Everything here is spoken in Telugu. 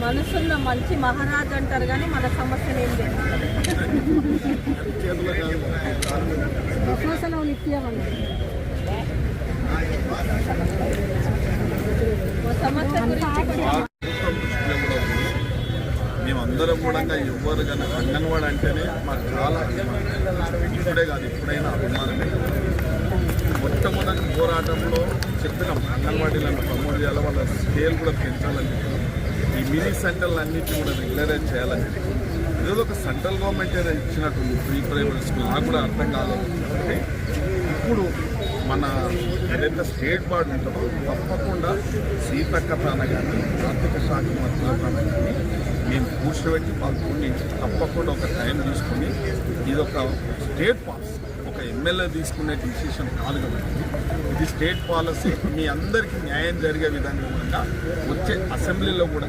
మనసున్న మంచి మహారాజు అంటారు కానీ మన సమస్యలు ఏం లేదు. విశ్వాసనం నిత్యమని సమస్య మేమందరం కూడా ఎవరు కానీ అంగన్వాడీ అంటేనే మాకు చాలా ఇప్పుడే కాదు ఎప్పుడైనా అభిమానమే. మొట్టమొదటి పోరాటంలో చెప్పినాం అంగన్వాడీలను ప్రమోట్ చేయాలి, వాళ్ళ స్కేల్ కూడా పెంచాలని చెప్పి ఈ మినీ సెంటర్లు అన్నింటినీ కూడా రెగ్యులరైజ్ చేయాలని చెప్పి ఏదో ఒక సెంట్రల్ గవర్నమెంట్ ఏదో ఇచ్చినట్టుంది ప్రీ ప్రైమరీ స్కూల్. నాకు కూడా అర్థం కాలేదు. అంటే ఇప్పుడు మన ఏదైతే స్టేట్ బోర్డు ఉంటుందో తప్పకుండా సీతక్క తాన కానీ ఆర్థిక శాఖ మంత్రుల తాన కానీ మేము కూర్చోబెట్టి పాల్గొని తప్పకుండా ఒక టైం తీసుకొని ఇది ఒక స్టేట్ పాలసీ, ఒక ఎమ్మెల్యే తీసుకునే డిసిషన్ కాదు కాబట్టి ఇది స్టేట్ పాలసీ. మీ అందరికీ న్యాయం జరిగే విధంగా కూడా వచ్చే అసెంబ్లీలో కూడా